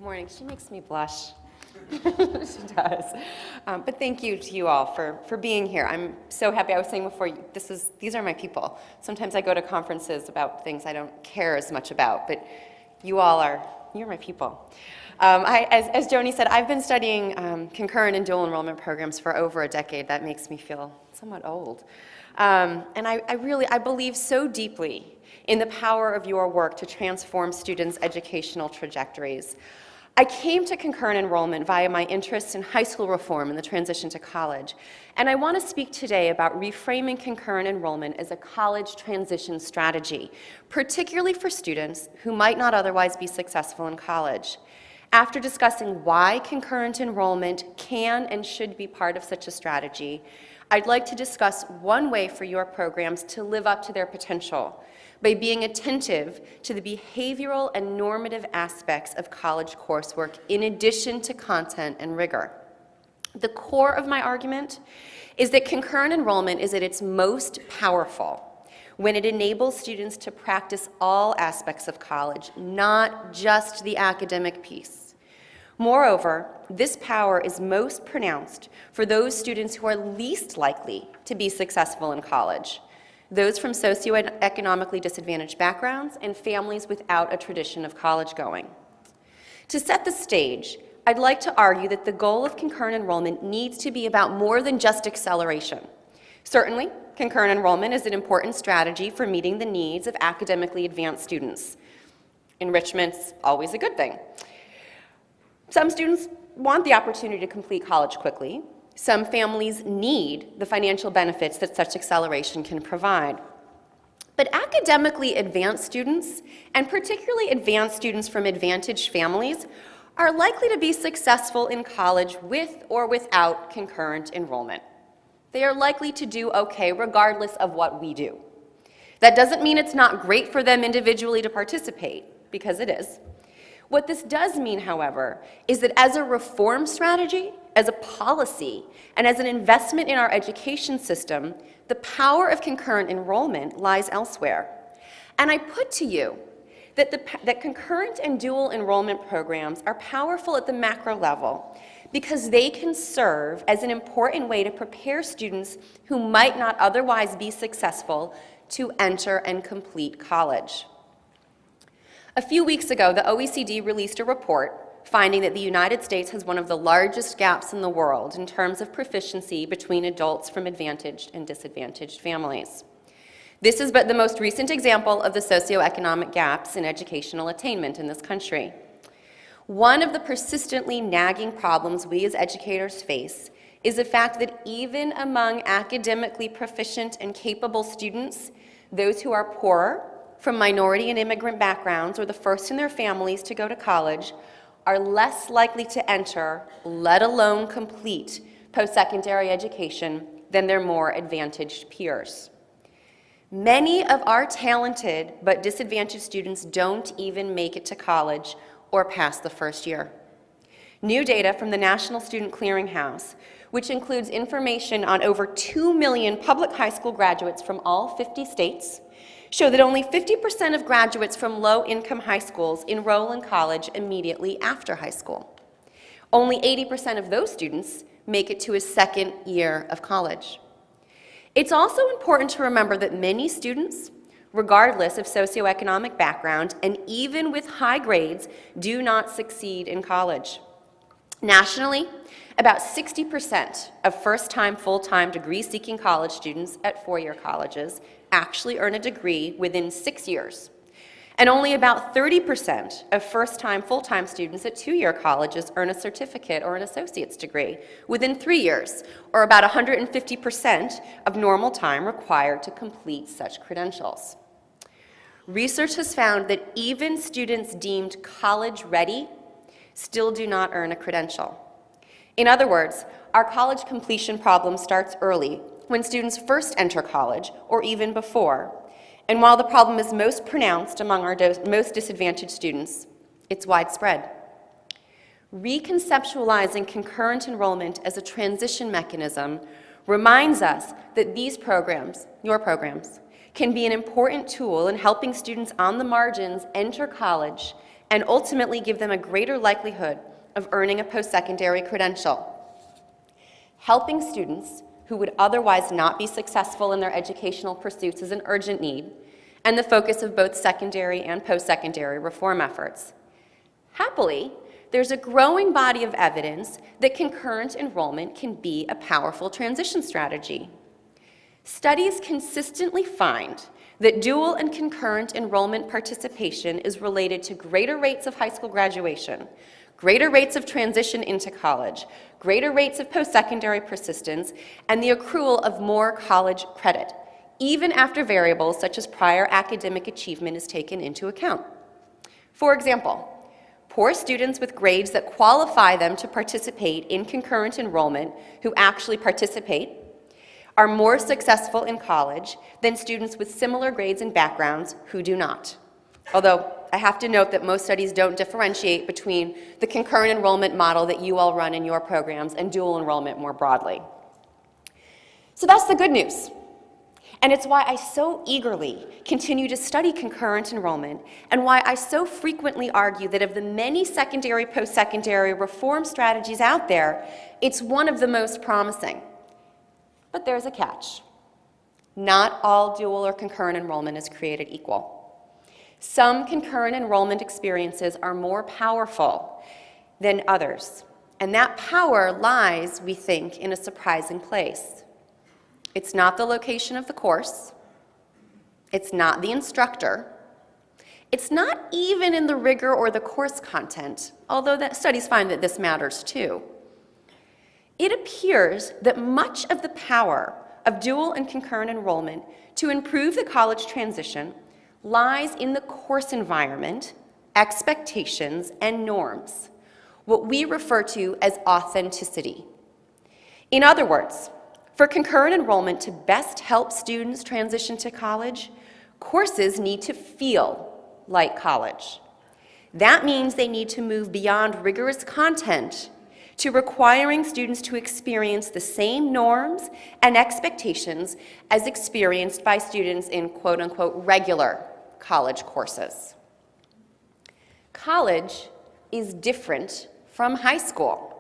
morning. She makes me blush. She does. But thank you to you all for being here. I'm so happy. I was saying before, these are my people. Sometimes I go to conferences about things I don't care as much about, but you're my people. As Joni said, I've been studying concurrent and dual enrollment programs for over a decade. That makes me feel somewhat old. And I believe so deeply in the power of your work to transform students' educational trajectories. I came to concurrent enrollment via my interests in high school reform and the transition to college. And I want to speak today about reframing concurrent enrollment as a college transition strategy, particularly for students who might not otherwise be successful in college. After discussing why concurrent enrollment can and should be part of such a strategy, I'd like to discuss one way for your programs to live up to their potential by being attentive to the behavioral and normative aspects of college coursework in addition to content and rigor. The core of my argument is that concurrent enrollment is at its most powerful when it enables students to practice all aspects of college, not just the academic piece. Moreover, this power is most pronounced for those students who are least likely to be successful in college, those from socioeconomically disadvantaged backgrounds and families without a tradition of college going. To set the stage, I'd like to argue that the goal of concurrent enrollment needs to be about more than just acceleration. Certainly, concurrent enrollment is an important strategy for meeting the needs of academically advanced students. Enrichment's always a good thing. Some students want the opportunity to complete college quickly. Some families need the financial benefits that such acceleration can provide. But academically advanced students, and particularly advanced students from advantaged families, are likely to be successful in college with or without concurrent enrollment. They are likely to do okay regardless of what we do. That doesn't mean it's not great for them individually to participate, because it is. What this does mean, however, is that as a reform strategy, as a policy, and as an investment in our education system, the power of concurrent enrollment lies elsewhere. And I put to you that concurrent and dual enrollment programs are powerful at the macro level because they can serve as an important way to prepare students who might not otherwise be successful to enter and complete college. A few weeks ago, the OECD released a report finding that the United States has one of the largest gaps in the world in terms of proficiency between adults from advantaged and disadvantaged families. This is but the most recent example of the socioeconomic gaps in educational attainment in this country. One of the persistently nagging problems we as educators face is the fact that even among academically proficient and capable students, those who are poorer, from minority and immigrant backgrounds, or the first in their families to go to college, are less likely to enter, let alone complete, post-secondary education than their more advantaged peers. Many of our talented but disadvantaged students don't even make it to college or pass the first year. New data from the National Student Clearinghouse, which includes information on over 2 million public high school graduates from all 50 states, show that only 50% of graduates from low-income high schools enroll in college immediately after high school. Only 80% of those students make it to a second year of college. It's also important to remember that many students, regardless of socioeconomic background, and even with high grades, do not succeed in college. Nationally, about 60% of first-time, full-time degree-seeking college students at four-year colleges actually earn a degree within 6 years. And only about 30% of first-time, full-time students at two-year colleges earn a certificate or an associate's degree within 3 years, or about 150% of normal time required to complete such credentials. Research has found that even students deemed college-ready still do not earn a credential. In other words, our college completion problem starts early, when students first enter college, or even before. And while the problem is most pronounced among our most disadvantaged students, it's widespread. Reconceptualizing concurrent enrollment as a transition mechanism reminds us that these programs, your programs, can be an important tool in helping students on the margins enter college and ultimately give them a greater likelihood of earning a post-secondary credential. Helping students who would otherwise not be successful in their educational pursuits is an urgent need and the focus of both secondary and post-secondary reform efforts. Happily, there's a growing body of evidence that concurrent enrollment can be a powerful transition strategy. Studies consistently find that dual and concurrent enrollment participation is related to greater rates of high school graduation, greater rates of transition into college, greater rates of post-secondary persistence, and the accrual of more college credit, even after variables such as prior academic achievement is taken into account. For example, poor students with grades that qualify them to participate in concurrent enrollment who actually participate are more successful in college than students with similar grades and backgrounds who do not. Although I have to note that most studies don't differentiate between the concurrent enrollment model that you all run in your programs and dual enrollment more broadly. So that's the good news. And it's why I so eagerly continue to study concurrent enrollment and why I so frequently argue that of the many secondary, post-secondary reform strategies out there, it's one of the most promising. But there's a catch. Not all dual or concurrent enrollment is created equal. Some concurrent enrollment experiences are more powerful than others, and that power lies, we think, in a surprising place. It's not the location of the course, it's not the instructor, it's not even in the rigor or the course content, although studies find that this matters too. It appears that much of the power of dual and concurrent enrollment to improve the college transition lies in the course environment, expectations, and norms, what we refer to as authenticity. In other words, for concurrent enrollment to best help students transition to college, courses need to feel like college. That means they need to move beyond rigorous content to requiring students to experience the same norms and expectations as experienced by students in quote-unquote regular college courses. College is different from high school.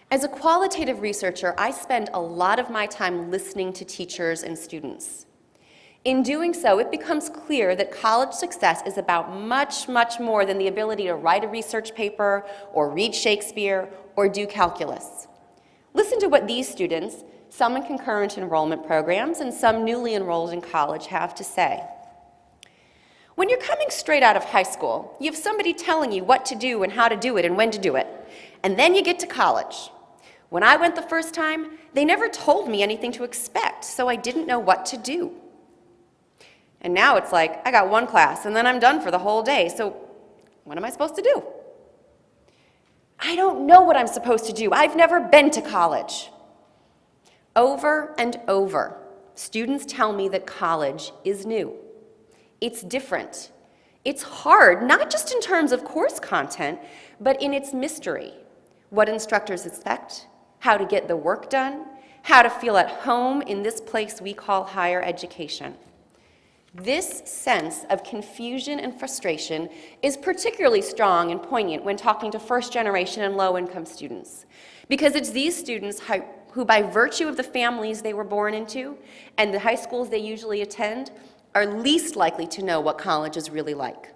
As a qualitative researcher, I spend a lot of my time listening to teachers and students. In doing so, it becomes clear that college success is about much, much more than the ability to write a research paper or read Shakespeare or do calculus. Listen to what these students, some in concurrent enrollment programs and some newly enrolled in college, have to say. When you're coming straight out of high school, you have somebody telling you what to do and how to do it and when to do it. And then you get to college. When I went the first time, they never told me anything to expect, so I didn't know what to do. And now it's like, I got one class and then I'm done for the whole day, so what am I supposed to do? I don't know what I'm supposed to do. I've never been to college. Over and over, students tell me that college is new. It's different. It's hard, not just in terms of course content, but in its mystery. What instructors expect, how to get the work done, how to feel at home in this place we call higher education. This sense of confusion and frustration is particularly strong and poignant when talking to first-generation and low-income students, because it's these students who, by virtue of the families they were born into and the high schools they usually attend, are least likely to know what college is really like.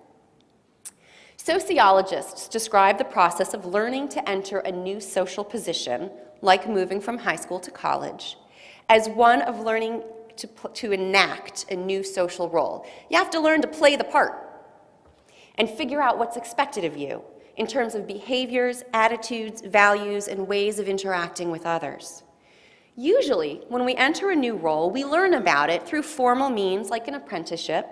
Sociologists describe the process of learning to enter a new social position, like moving from high school to college, as one of learning to enact a new social role. You have to learn to play the part and figure out what's expected of you in terms of behaviors, attitudes, values, and ways of interacting with others. Usually, when we enter a new role, we learn about it through formal means like an apprenticeship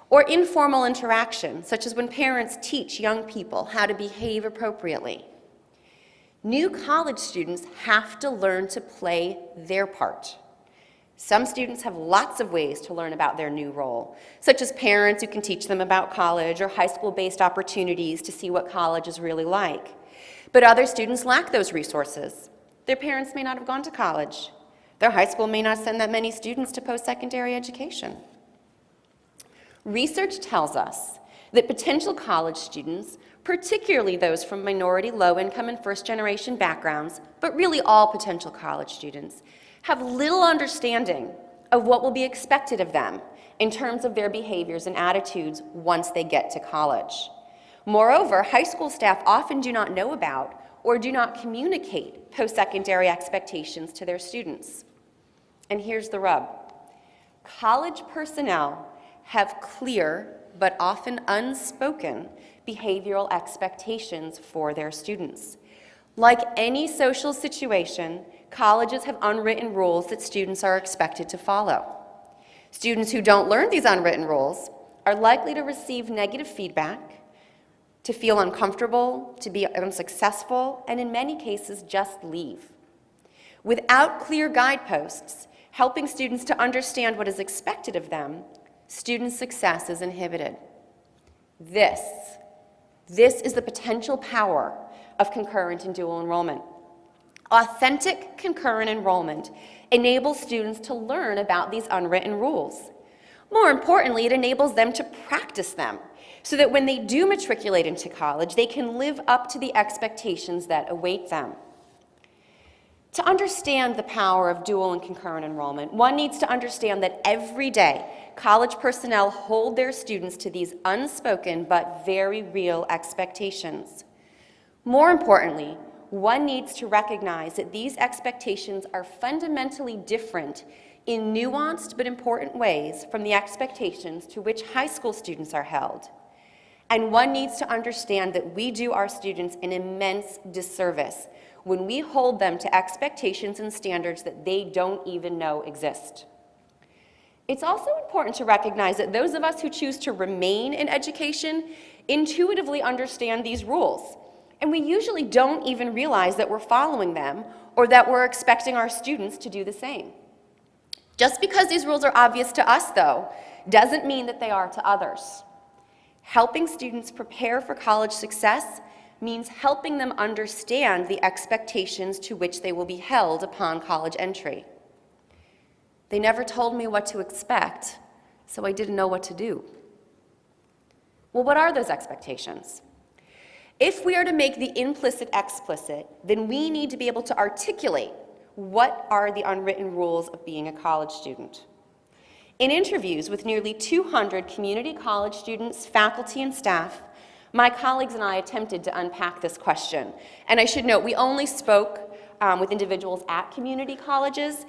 or informal interaction, such as when parents teach young people how to behave appropriately. New college students have to learn to play their part. Some students have lots of ways to learn about their new role, such as parents who can teach them about college or high school-based opportunities to see what college is really like. But other students lack those resources. Their parents may not have gone to college. Their high school may not send that many students to post-secondary education. Research tells us that potential college students, particularly those from minority, low-income, and first-generation backgrounds, but really all potential college students, have little understanding of what will be expected of them in terms of their behaviors and attitudes once they get to college. Moreover, high school staff often do not know about or do not communicate post-secondary expectations to their students. And here's the rub. College personnel have clear, but often unspoken, behavioral expectations for their students. Like any social situation, colleges have unwritten rules that students are expected to follow. Students who don't learn these unwritten rules are likely to receive negative feedback, to feel uncomfortable, to be unsuccessful, and in many cases, just leave. Without clear guideposts, helping students to understand what is expected of them, student success is inhibited. This is the potential power of concurrent and dual enrollment. Authentic concurrent enrollment enables students to learn about these unwritten rules. More importantly, it enables them to practice them so that when they do matriculate into college, they can live up to the expectations that await them. To understand the power of dual and concurrent enrollment, one needs to understand that every day, college personnel hold their students to these unspoken but very real expectations. More importantly, one needs to recognize that these expectations are fundamentally different in nuanced but important ways from the expectations to which high school students are held. And one needs to understand that we do our students an immense disservice when we hold them to expectations and standards that they don't even know exist. It's also important to recognize that those of us who choose to remain in education intuitively understand these rules, and we usually don't even realize that we're following them or that we're expecting our students to do the same. Just because these rules are obvious to us, though, doesn't mean that they are to others. Helping students prepare for college success means helping them understand the expectations to which they will be held upon college entry. They never told me what to expect, so I didn't know what to do. Well, what are those expectations? If we are to make the implicit explicit, then we need to be able to articulate what are the unwritten rules of being a college student. In interviews with nearly 200 community college students, faculty, and staff, my colleagues and I attempted to unpack this question. And I should note, we only spoke with individuals at community colleges,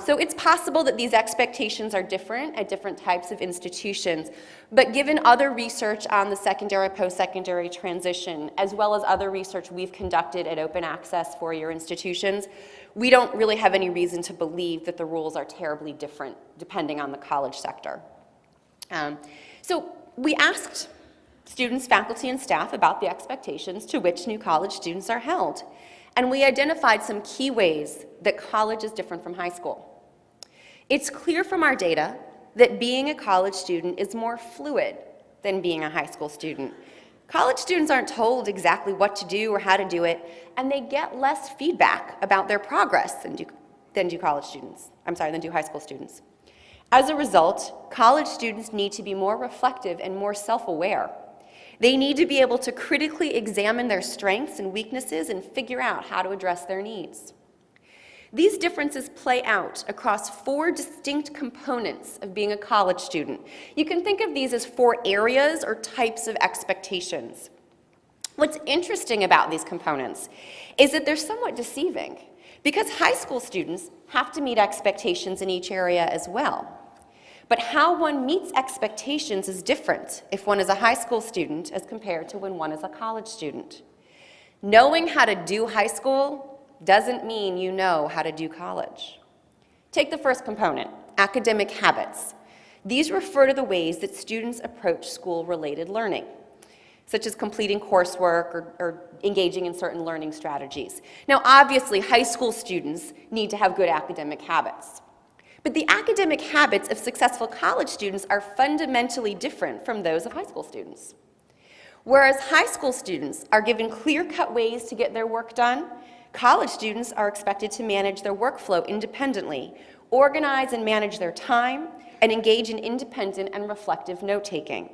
so it's possible that these expectations are different at different types of institutions. But given other research on the secondary, post-secondary transition, as well as other research we've conducted at open access four-year institutions, we don't really have any reason to believe that the rules are terribly different depending on the college sector. So we asked students, faculty, and staff about the expectations to which new college students are held. And we identified some key ways that college is different from high school. It's clear from our data that being a college student is more fluid than being a high school student. College students aren't told exactly what to do or how to do it, and they get less feedback about their progress than do high school students. As a result, college students need to be more reflective and more self-aware. They need to be able to critically examine their strengths and weaknesses and figure out how to address their needs. These differences play out across 4 distinct components of being a college student. You can think of these as 4 areas or types of expectations. What's interesting about these components is that they're somewhat deceiving because high school students have to meet expectations in each area as well. But how one meets expectations is different if one is a high school student as compared to when one is a college student. Knowing how to do high school doesn't mean you know how to do college. Take the first component, academic habits. These refer to the ways that students approach school-related learning, such as completing coursework or engaging in certain learning strategies. Now, obviously, high school students need to have good academic habits. But the academic habits of successful college students are fundamentally different from those of high school students. Whereas high school students are given clear-cut ways to get their work done, college students are expected to manage their workflow independently, organize and manage their time, and engage in independent and reflective note-taking.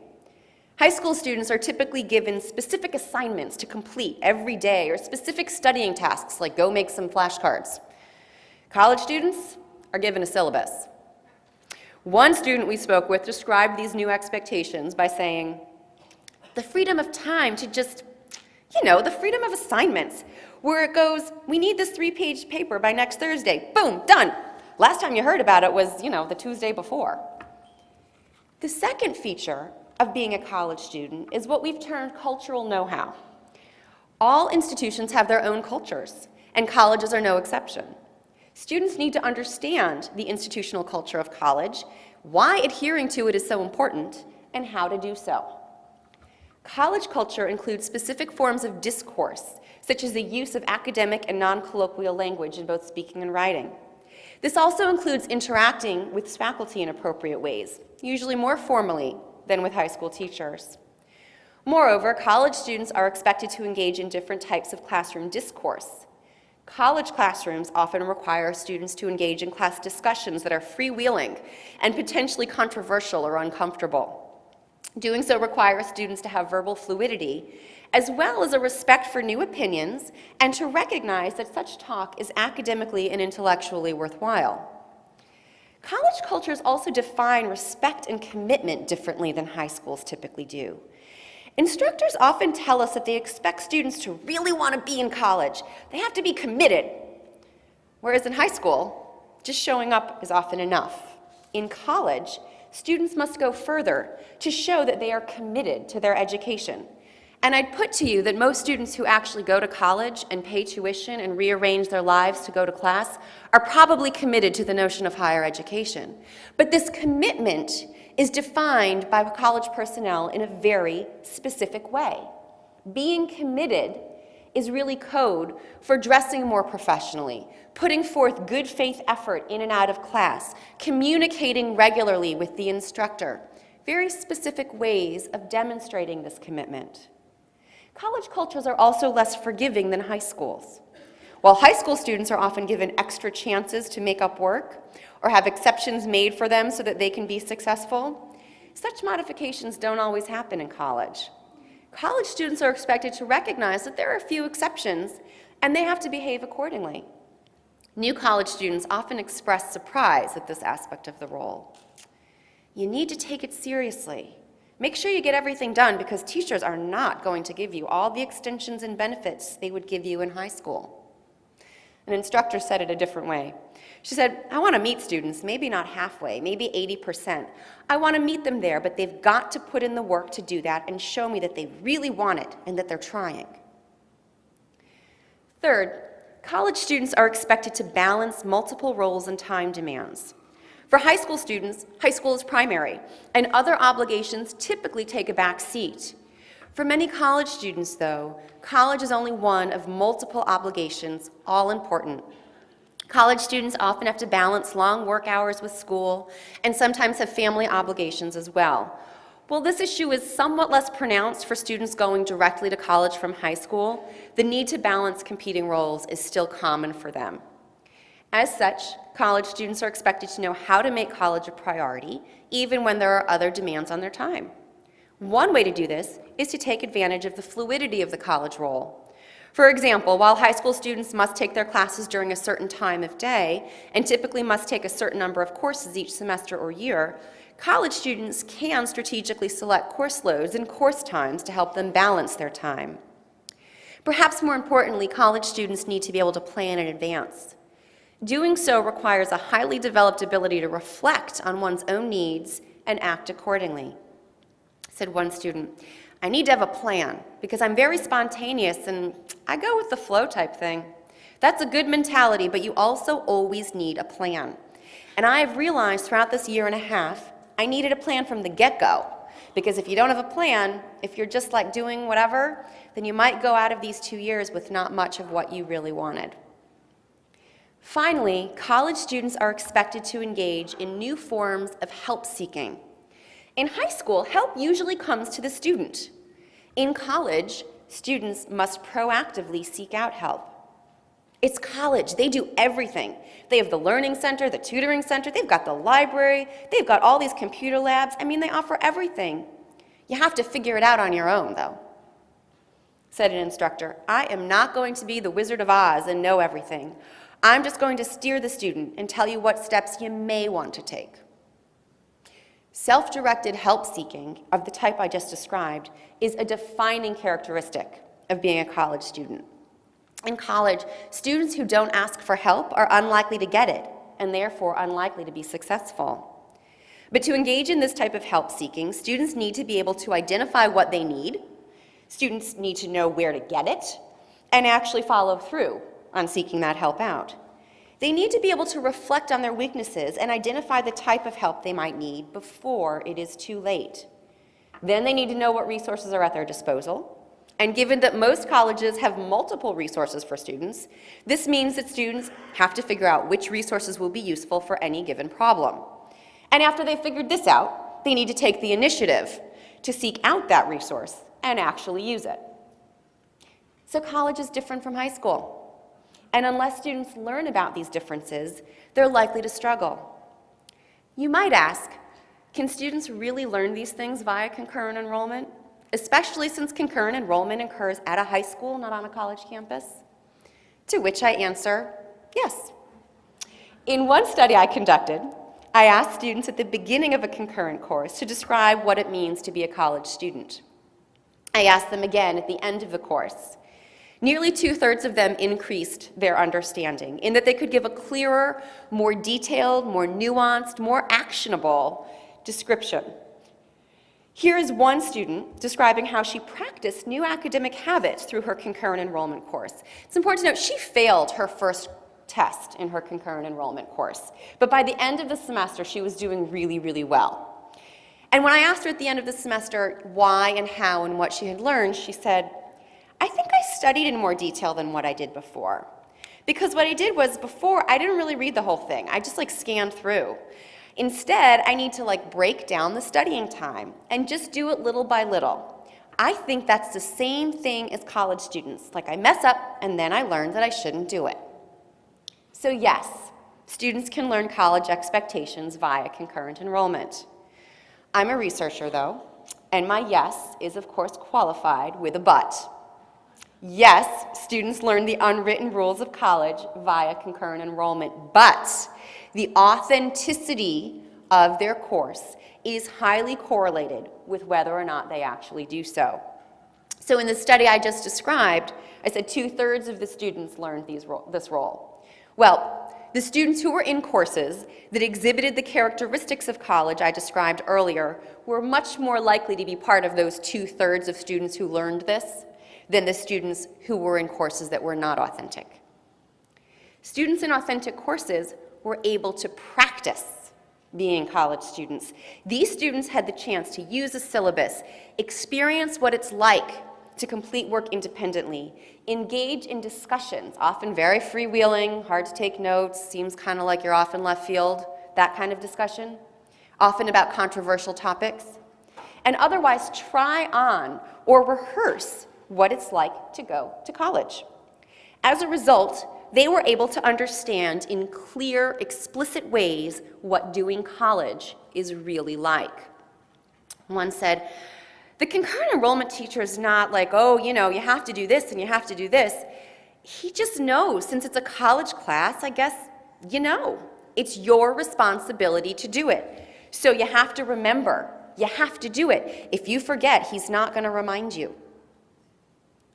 High school students are typically given specific assignments to complete every day or specific studying tasks like go make some flashcards. College students are given a syllabus. One student we spoke with described these new expectations by saying, the freedom of time to just, the freedom of assignments, where it goes, we need this 3-page paper by next Thursday. Boom, done. Last time you heard about it was, the Tuesday before. The second feature of being a college student is what we've termed cultural know-how. All institutions have their own cultures, and colleges are no exception. Students need to understand the institutional culture of college, why adhering to it is so important, and how to do so. College culture includes specific forms of discourse, such as the use of academic and non-colloquial language in both speaking and writing. This also includes interacting with faculty in appropriate ways, usually more formally than with high school teachers. Moreover, college students are expected to engage in different types of classroom discourse. College classrooms often require students to engage in class discussions that are freewheeling and potentially controversial or uncomfortable. Doing so requires students to have verbal fluidity, as well as a respect for new opinions, and to recognize that such talk is academically and intellectually worthwhile. College cultures also define respect and commitment differently than high schools typically do. Instructors often tell us that they expect students to really want to be in college. They have to be committed. Whereas in high school, just showing up is often enough. In college, students must go further to show that they are committed to their education. And I'd put to you that most students who actually go to college and pay tuition and rearrange their lives to go to class are probably committed to the notion of higher education. But this commitment is defined by college personnel in a very specific way. Being committed is really code for dressing more professionally, putting forth good faith effort in and out of class, communicating regularly with the instructor. Very specific ways of demonstrating this commitment. College cultures are also less forgiving than high schools. While high school students are often given extra chances to make up work or have exceptions made for them so that they can be successful, such modifications don't always happen in college. College students are expected to recognize that there are a few exceptions and they have to behave accordingly. New college students often express surprise at this aspect of the role. You need to take it seriously. Make sure you get everything done because teachers are not going to give you all the extensions and benefits they would give you in high school. An instructor said it a different way. She said, I want to meet students, maybe not halfway, maybe 80%. I want to meet them there, but they've got to put in the work to do that and show me that they really want it and that they're trying. Third, college students are expected to balance multiple roles and time demands. For high school students, high school is primary, and other obligations typically take a back seat. For many college students, though, college is only one of multiple obligations, all important. College students often have to balance long work hours with school and sometimes have family obligations as well. While this issue is somewhat less pronounced for students going directly to college from high school, the need to balance competing roles is still common for them. As such, college students are expected to know how to make college a priority, even when there are other demands on their time. One way to do this is to take advantage of the fluidity of the college role. For example, while high school students must take their classes during a certain time of day and typically must take a certain number of courses each semester or year, college students can strategically select course loads and course times to help them balance their time. Perhaps more importantly, college students need to be able to plan in advance. Doing so requires a highly developed ability to reflect on one's own needs and act accordingly. Said one student, I need to have a plan because I'm very spontaneous and I go with the flow type thing. That's a good mentality, but you also always need a plan. And I've realized throughout this year and a half, I needed a plan from the get-go. Because if you don't have a plan, if you're just like doing whatever, then you might go out of these 2 years with not much of what you really wanted. Finally, college students are expected to engage in new forms of help seeking. In high school, help usually comes to the student. In college, students must proactively seek out help. It's college. They do everything. They have the learning center, the tutoring center, they've got the library, they've got all these computer labs. I mean, they offer everything. You have to figure it out on your own, though. Said an instructor, I am not going to be the Wizard of Oz and know everything. I'm just going to steer the student and tell you what steps you may want to take. Self-directed help-seeking of the type I just described is a defining characteristic of being a college student. In college, students who don't ask for help are unlikely to get it, and therefore unlikely to be successful. But to engage in this type of help-seeking, students need to be able to identify what they need, students need to know where to get it, and actually follow through on seeking that help out. They need to be able to reflect on their weaknesses and identify the type of help they might need before it is too late. Then they need to know what resources are at their disposal. And given that most colleges have multiple resources for students, this means that students have to figure out which resources will be useful for any given problem. And after they've figured this out, they need to take the initiative to seek out that resource and actually use it. So college is different from high school. And unless students learn about these differences, they're likely to struggle. You might ask, can students really learn these things via concurrent enrollment, especially since concurrent enrollment occurs at a high school, not on a college campus? To which I answer, yes. In one study I conducted, I asked students at the beginning of a concurrent course to describe what it means to be a college student. I asked them again at the end of the course. Nearly 2/3 of them increased their understanding in that they could give a clearer, more detailed, more nuanced, more actionable description. Here is one student describing how she practiced new academic habits through her concurrent enrollment course. It's important to note she failed her first test in her concurrent enrollment course, but by the end of the semester she was doing really, really well. And when I asked her at the end of the semester why and how and what she had learned, she said, I think I studied in more detail than what I did before. Because what I did was before, I didn't really read the whole thing. I just scanned through. Instead, I need to break down the studying time and just do it little by little. I think that's the same thing as college students. I mess up and then I learn that I shouldn't do it. So yes, students can learn college expectations via concurrent enrollment. I'm a researcher though, and my yes is of course qualified with a but. Yes, students learn the unwritten rules of college via concurrent enrollment, but the authenticity of their course is highly correlated with whether or not they actually do so. So in the study I just described, I said 2/3 of the students learned this role. Well, the students who were in courses that exhibited the characteristics of college I described earlier were much more likely to be part of those 2/3 of students who learned this than the students who were in courses that were not authentic. Students in authentic courses were able to practice being college students. These students had the chance to use a syllabus, experience what it's like to complete work independently, engage in discussions, often very freewheeling, hard to take notes, seems kind of like you're off in left field, that kind of discussion, often about controversial topics, and otherwise try on or rehearse what it's like to go to college. As a result, they were able to understand in clear, explicit ways what doing college is really like. One said, the concurrent enrollment teacher is not you have to do this and you have to do this. He just knows, since it's a college class, I guess you know. It's your responsibility to do it. So you have to remember, you have to do it. If you forget, he's not going to remind you.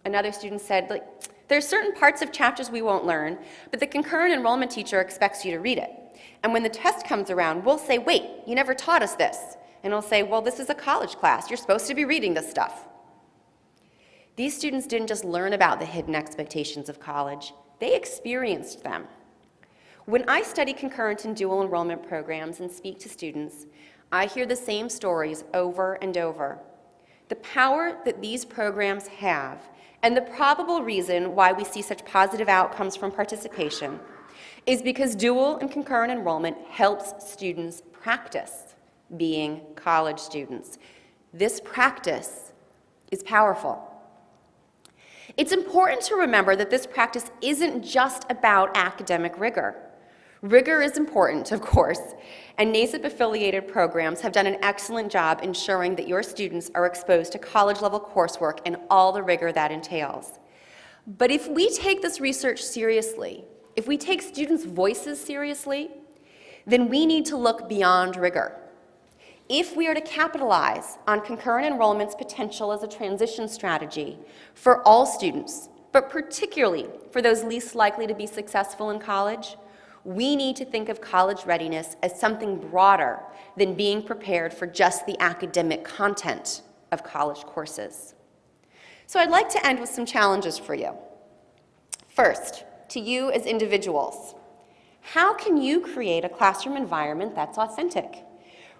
Another student said, there's certain parts of chapters we won't learn, but the concurrent enrollment teacher expects you to read it. And when the test comes around, we'll say, wait, you never taught us this. And he'll say, well, this is a college class. You're supposed to be reading this stuff. These students didn't just learn about the hidden expectations of college, they experienced them. When I study concurrent and dual enrollment programs and speak to students, I hear the same stories over and over. The power that these programs have and the probable reason why we see such positive outcomes from participation is because dual and concurrent enrollment helps students practice being college students. This practice is powerful. It's important to remember that this practice isn't just about academic rigor. Rigor is important, of course, and NASIP-affiliated programs have done an excellent job ensuring that your students are exposed to college-level coursework and all the rigor that entails. But if we take this research seriously, if we take students' voices seriously, then we need to look beyond rigor. If we are to capitalize on concurrent enrollment's potential as a transition strategy for all students, but particularly for those least likely to be successful in college, we need to think of college readiness as something broader than being prepared for just the academic content of college courses. So I'd like to end with some challenges for you. First, to you as individuals, how can you create a classroom environment that's authentic?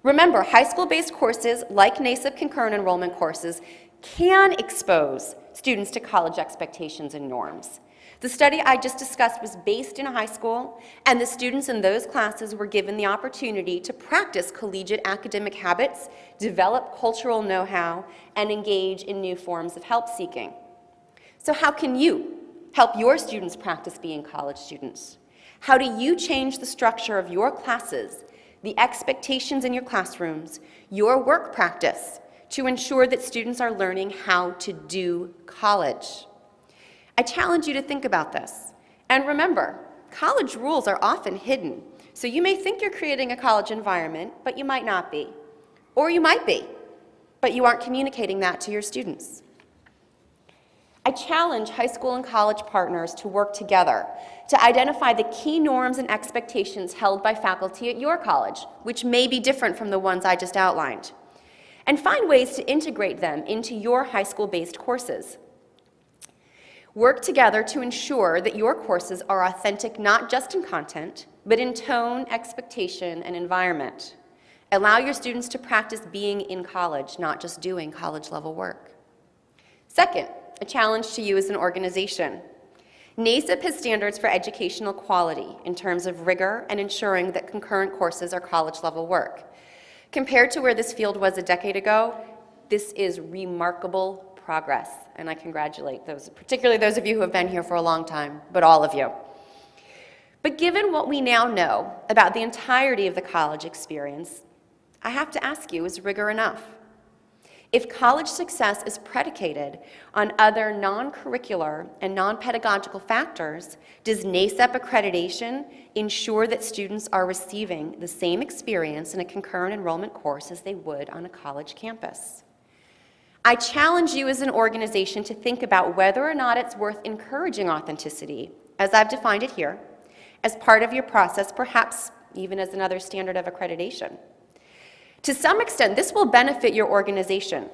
Remember, high school-based courses like NASIP concurrent enrollment courses can expose students to college expectations and norms. The study I just discussed was based in a high school, and the students in those classes were given the opportunity to practice collegiate academic habits, develop cultural know-how, and engage in new forms of help seeking. So how can you help your students practice being college students? How do you change the structure of your classes, the expectations in your classrooms, your work practice, to ensure that students are learning how to do college? I challenge you to think about this. And remember, college rules are often hidden. So you may think you're creating a college environment, but you might not be. Or you might be, but you aren't communicating that to your students. I challenge high school and college partners to work together to identify the key norms and expectations held by faculty at your college, which may be different from the ones I just outlined, and find ways to integrate them into your high school-based courses. Work together to ensure that your courses are authentic not just in content, but in tone, expectation, and environment. Allow your students to practice being in college, not just doing college-level work. Second, a challenge to you as an organization. NASIP has standards for educational quality in terms of rigor and ensuring that concurrent courses are college-level work. Compared to where this field was a decade ago, this is remarkable progress, and I congratulate those, particularly those of you who have been here for a long time, but all of you. But given what we now know about the entirety of the college experience, I have to ask you, is rigor enough? If college success is predicated on other non-curricular and non-pedagogical factors, does NASIP accreditation ensure that students are receiving the same experience in a concurrent enrollment course as they would on a college campus? I challenge you as an organization to think about whether or not it's worth encouraging authenticity, as I've defined it here, as part of your process, perhaps even as another standard of accreditation. To some extent, this will benefit your organization.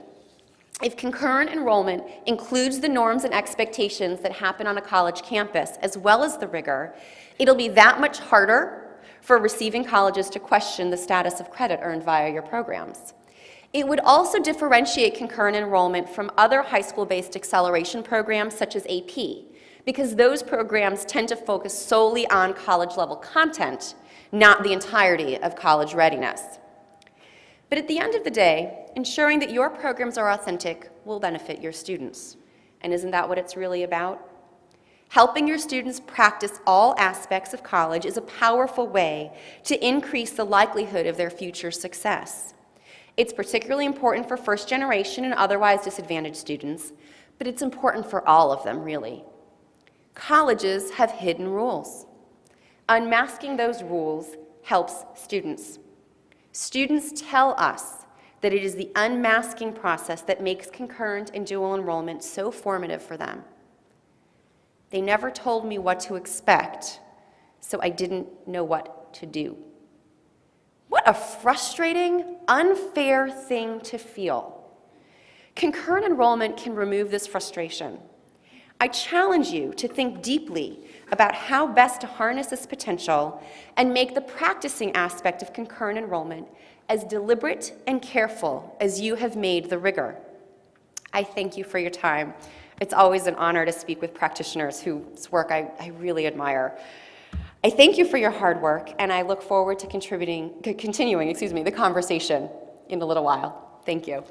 If concurrent enrollment includes the norms and expectations that happen on a college campus, as well as the rigor, it'll be that much harder for receiving colleges to question the status of credit earned via your programs. It would also differentiate concurrent enrollment from other high school-based acceleration programs such as AP, because those programs tend to focus solely on college-level content, not the entirety of college readiness. But at the end of the day, ensuring that your programs are authentic will benefit your students. And isn't that what it's really about? Helping your students practice all aspects of college is a powerful way to increase the likelihood of their future success. It's particularly important for first-generation and otherwise disadvantaged students, but it's important for all of them, really. Colleges have hidden rules. Unmasking those rules helps students. Students tell us that it is the unmasking process that makes concurrent and dual enrollment so formative for them. They never told me what to expect, so I didn't know what to do. What a frustrating, unfair thing to feel. Concurrent enrollment can remove this frustration. I challenge you to think deeply about how best to harness this potential and make the practicing aspect of concurrent enrollment as deliberate and careful as you have made the rigor. I thank you for your time. It's always an honor to speak with practitioners whose work I really admire. I thank you for your hard work, and I look forward to continuing the conversation in a little while. Thank you.